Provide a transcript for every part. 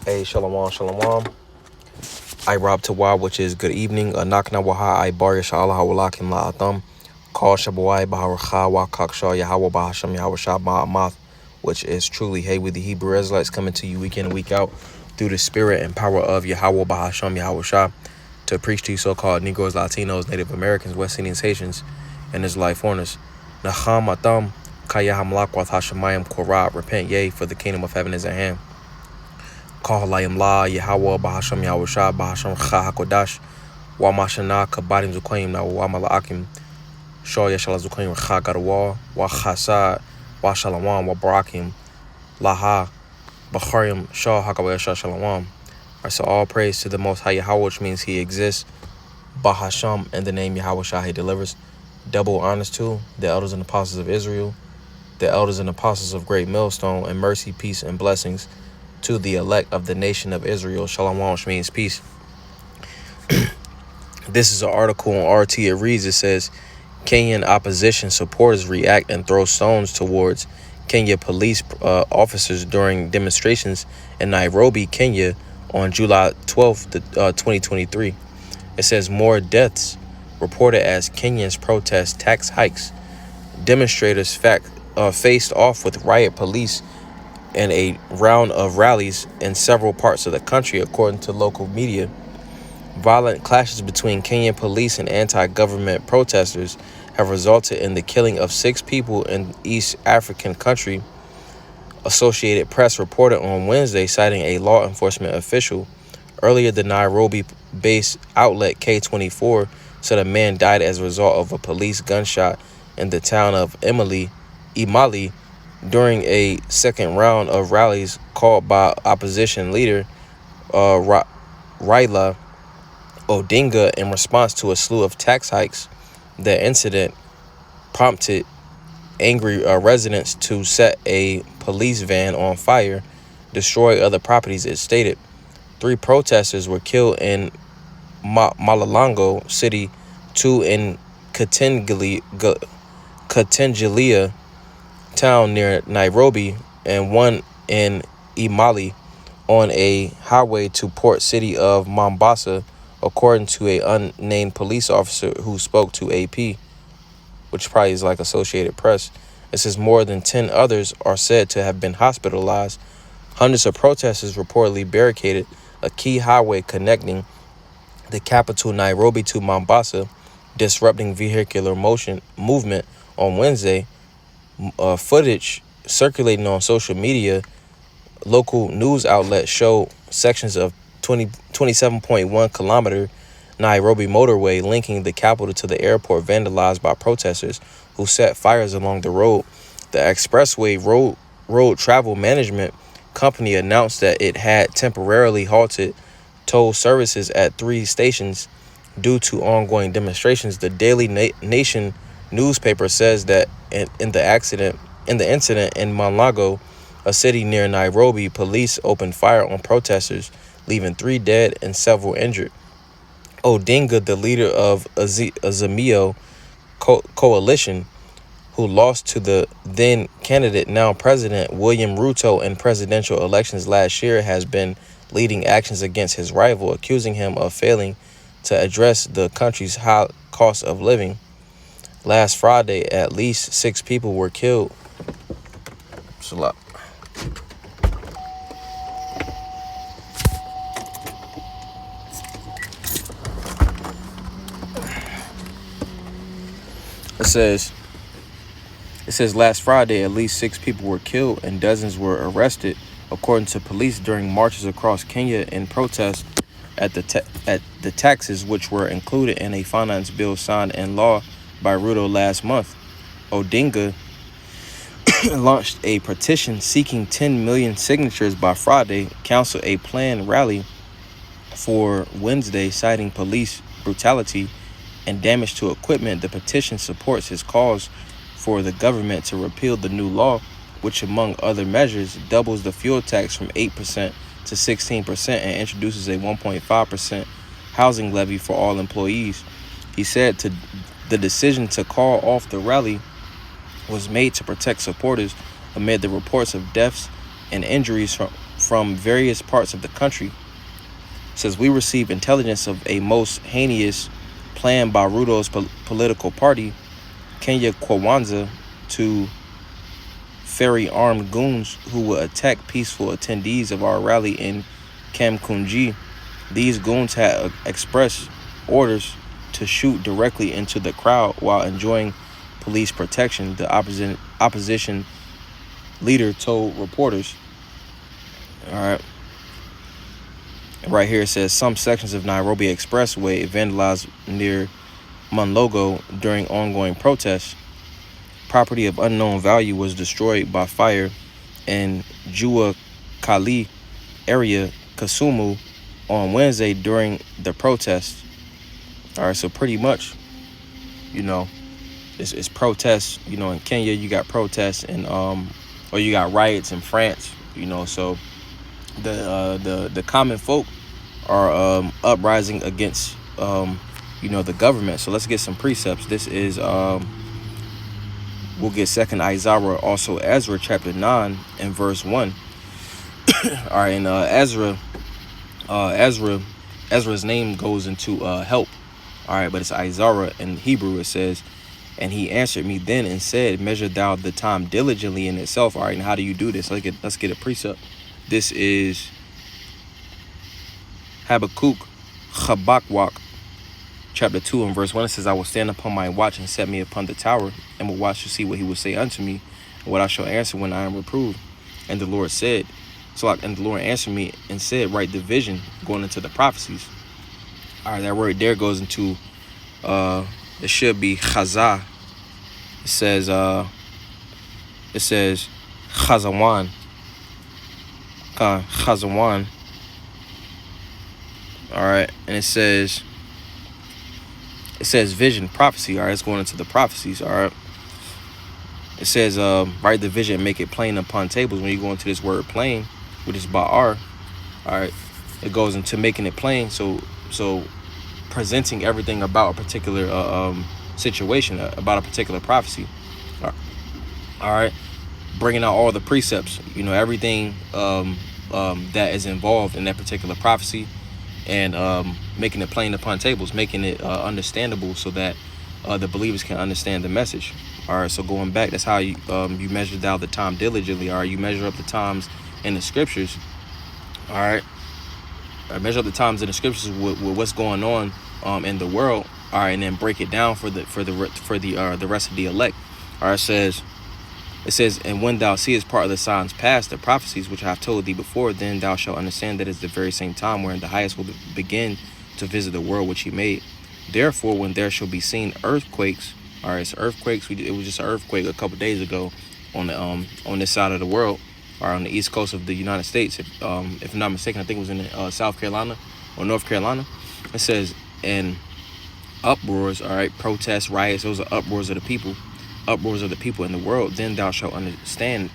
Hey, shalom, shalom. I Rob Tawab, which is good evening. Nakna Waha, I Bar Yashala Hawalakim La Atham. Call Shabuai Baharakha Wa Kaksha Yahawah Bahasham Yahawashah Ma'amath, which is truly, hey, with the Hebrew Israelites coming to you week in and week out through the spirit and power of Yahawah Bahasham Yahawashah to preach to you so-called Negroes, Latinos, Native Americans, West Indians, Haitians, and Israelite foreigners. Naham Atham Kayaham Lakwath Hashemayim Korah. Repent, yea, for the kingdom of heaven is at hand. Call Layim La Yahawah Bahasham Yahawashah Bahasham Cha HaKodash Wa Mashana Kabadim Zukoyim Na Wa Mala'akim Shaw Yashala Zukoyim Cha Gadawah Wa Chasad Wa Shalawam Wa Barakim Laha Bacharim Shaw Hakawayasha Shalawam. Alright, so all praise to the Most High Yahweh, which means He exists. Bahasham, in the name Yahweh Shah, He delivers. Double honors to the elders and apostles of Israel, the elders and apostles of Great Millstone, and mercy, peace, and blessings to the elect of the nation of Israel. Shalom, which means peace. This is an article on RT. It reads, it says, Kenyan opposition supporters react and throw stones towards Kenya police officers during demonstrations in Nairobi, Kenya on July 12th, 2023. It says more deaths reported as Kenyans protest tax hikes. Demonstrators faced off with riot police in a round of rallies in several parts of the country, according to local media. Violent clashes between Kenyan police and anti-government protesters have resulted in the killing of 6 people in East African country. Associated Press reported on Wednesday, citing a law enforcement official. Earlier, the Nairobi-based outlet K24 said a man died as a result of a police gunshot in the town of Imali during a second round of rallies called by opposition leader Raila Odinga in response to a slew of tax hikes. The incident prompted angry residents to set a police van on fire, destroy other properties, it stated. 3 protesters were killed in Malalango City, 2 in Katengelia town near Nairobi, and 1 in Imali on a highway to port city of Mombasa, according to a unnamed police officer who spoke to AP, which probably is like Associated Press. It says more than 10 others are said to have been hospitalized. Hundreds of protesters reportedly barricaded a key highway connecting the capital Nairobi to Mombasa, disrupting vehicular movement on Wednesday. Footage circulating on social media, local news outlets show sections of 27.1 kilometer Nairobi motorway linking the capital to the airport vandalized by protesters who set fires along the road. The Expressway Road Travel Management Company announced that it had temporarily halted toll services at 3 stations due to ongoing demonstrations. The Daily Nation newspaper says that in the incident in Malago, a city near Nairobi, police opened fire on protesters, leaving 3 dead and several injured. Odinga, the leader of Azimio coalition, who lost to the then candidate, now President William Ruto in presidential elections last year, has been leading actions against his rival, accusing him of failing to address the country's high cost of living. Last Friday, at least 6 people were killed. Salat. It says last Friday, at least 6 people were killed and dozens were arrested, according to police, during marches across Kenya in protest at the taxes which were included in a finance bill signed in law by Ruto last month. Odinga launched a petition seeking 10 million signatures by Friday, canceled a planned rally for Wednesday, citing police brutality and damage to equipment. The petition supports his calls for the government to repeal the new law, which, among other measures, doubles the fuel tax from 8% to 16% and introduces a 1.5% housing levy for all employees. He said the decision to call off the rally was made to protect supporters amid the reports of deaths and injuries from various parts of the country. It says, we received intelligence of a most heinous plan by Ruto's political party, Kenya Kwanza, to ferry armed goons who will attack peaceful attendees of our rally in Kamkunji. These goons had express orders to shoot directly into the crowd while enjoying police protection, the opposition leader told reporters. All right. Right here it says, some sections of Nairobi Expressway vandalized near Munlogo during ongoing protests. Property of unknown value was destroyed by fire in Jua Kali area, Kisumu, on Wednesday during the protests. All right, so pretty much, it's protests. In Kenya you got protests, and or you got riots in France. So the common folk are uprising against the government. So let's get some precepts. This is we'll get 2nd Isaiah, also Ezra chapter 9 and verse 1. All right, and Ezra's name goes into help. All right, but it's Isaiah in Hebrew. It says, and he answered me then and said, measure thou the time diligently in itself. All right, and how do you do this? Let's get a precept. This is Habakkuk chapter 2 and verse 1. It says, I will stand upon my watch and set me upon the tower, and will watch to see what he will say unto me, and what I shall answer when I am reproved. And the Lord said, and the Lord answered me and said, write the vision going into the prophecies. All right, that word there goes into, it should be chazah. It says chazawan. Chazawan. All right, and it says vision, prophecy. All right, it's going into the prophecies. All right, it says write the vision and make it plain upon tables. When you go into this word plain, which is ba'ar, all right, it goes into making it plain. So presenting everything about a particular situation, about a particular prophecy. All right, bringing out all the precepts, everything that is involved in that particular prophecy, and making it plain upon tables, making it understandable so that the believers can understand the message. All right, so going back, that's how you measure out the time diligently. All right, you measure up the times in the scriptures. All right, measure up the times in the scriptures with what's going on in the world. All right, and then break it down for the rest of the elect. All right, it says, and when thou seest part of the signs past, the prophecies which I have told thee before, then thou shalt understand that it's the very same time wherein the highest will begin to visit the world which he made. Therefore, when there shall be seen earthquakes, all right, so earthquakes, it was just an earthquake a couple days ago on this side of the world, or on the east coast of the United States. If I'm not mistaken, I think it was in South Carolina or North Carolina. It says, and uproars, all right, protests, riots, those are uproars of the people in the world. Then thou shalt understand,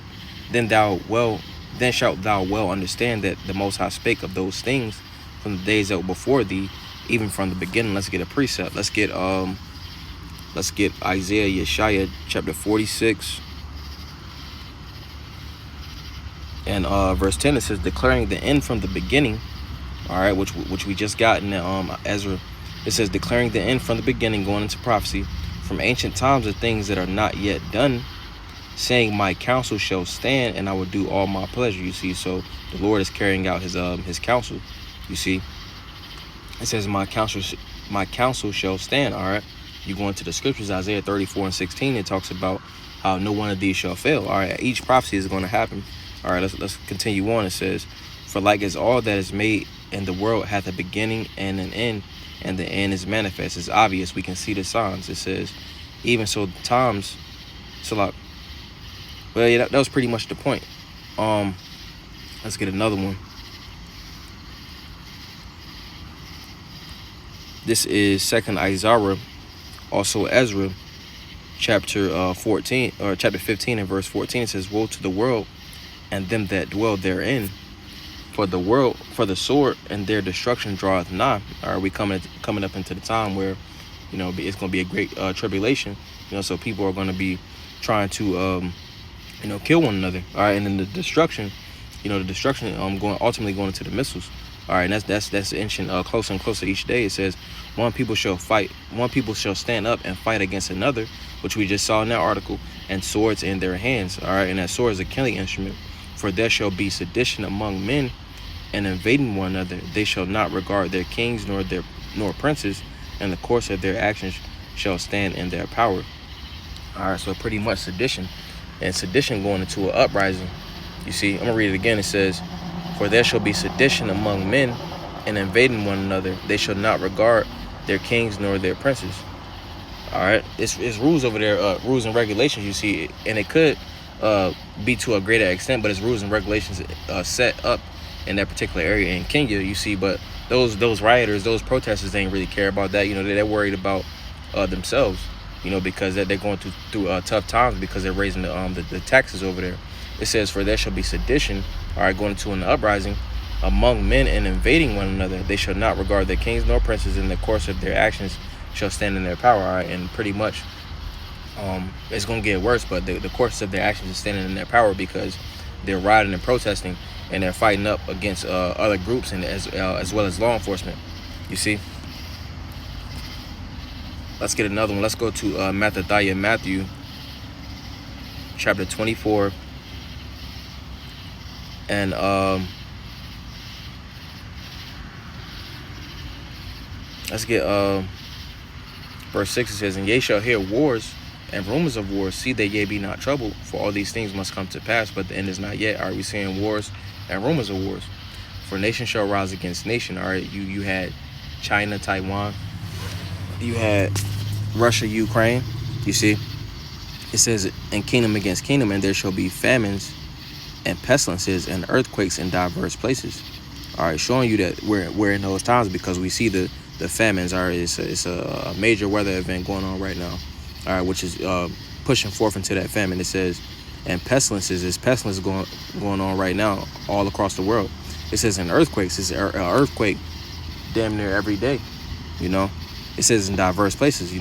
then shalt thou well understand that the Most High spake of those things from the days that were before thee, even from the beginning. Let's get a precept. Let's get Isaiah Yeshaya chapter 46 and verse 10. It says, declaring the end from the beginning. All right, which we just got in Ezra. It says, declaring the end from the beginning, going into prophecy, from ancient times of things that are not yet done, saying, my counsel shall stand, and I will do all my pleasure. You see, so the Lord is carrying out his counsel. You see, it says, my counsel shall stand. All right, you go into the scriptures, Isaiah 34 and 16. It talks about how no one of these shall fail. All right, each prophecy is going to happen. All right, let's continue on. It says, for like as all that is made in the world hath a beginning and an end, and the end is manifest. It's obvious. We can see the signs. It says, even so times, so like, well, yeah, that was pretty much the point. Let's get another one. This is 2nd Isaiah, also Ezra, chapter 14 or chapter 15 and verse 14. It says, woe to the world and them that dwell therein, for the sword and their destruction draweth nigh. Are we coming up into the time where, it's going to be a great tribulation, so people are going to be trying to, kill one another. All right, and then the destruction the destruction ultimately going into the missiles. All right, and that's inching closer and closer each day. It says one people shall stand up and fight against another, which we just saw in that article, and swords in their hands. All right, and that sword is a killing instrument. For there shall be sedition among men, and invading one another. They shall not regard their kings nor princes, and the course of their actions shall stand in their power. All right, so pretty much sedition, and sedition going into an uprising. You see, I'm gonna read it again. It says, "For there shall be sedition among men, and invading one another. They shall not regard their kings nor their princes." All right, it's rules over there, rules and regulations. You see, and it could be to a greater extent, but it's rules and regulations set up in that particular area in Kenya. You see, but those rioters, those protesters, they ain't really care about that. They're worried about themselves. Because they're going through tough times because they're raising the taxes over there. It says, "For there shall be sedition," all right, going into an uprising among men and invading one another. They shall not regard their kings nor princes, in the course of their actions shall stand in their power. All right, and pretty much it's going to get worse, but the course of their actions is standing in their power because they're rioting and protesting, and they're fighting up against other groups and as well as law enforcement. You see? Let's get another one. Let's go to Matthew chapter 24. And let's get verse 6. It says, "And ye shall hear wars and rumors of wars. See that ye be not troubled, for all these things must come to pass, but the end is not yet." Are we seeing wars and rumors of wars? "For nation shall rise against nation." All right, you had China, Taiwan. You had Russia, Ukraine. You see, it says, "And kingdom against kingdom, and there shall be famines and pestilences and earthquakes in diverse places." All right, showing you that we're in those times because we see the famines. All right, it's a major weather event going on right now. All right, which is pushing forth into that famine. It says, and pestilences, is pestilence going on right now all across the world. It says, in earthquakes, it's an earthquake damn near every day. It says in diverse places.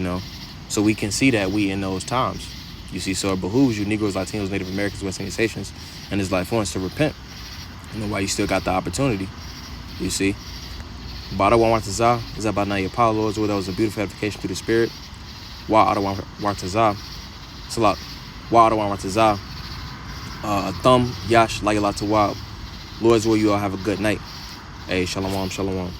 So we can see that we in those times. You see, so it behooves you, Negroes, Latinos, Native Americans, West Indian Haitians, and his life ones to repent. While you still got the opportunity. You see. Bada Wawataza is about Naya Apollo, Lords, where that was a beautiful edification through the Spirit. Wa Adawataza. Salat. Wa Adawataza. Thumb, Yash, Layala Tawab. Lords, where you all have a good night. Hey, Shalom, Shalom.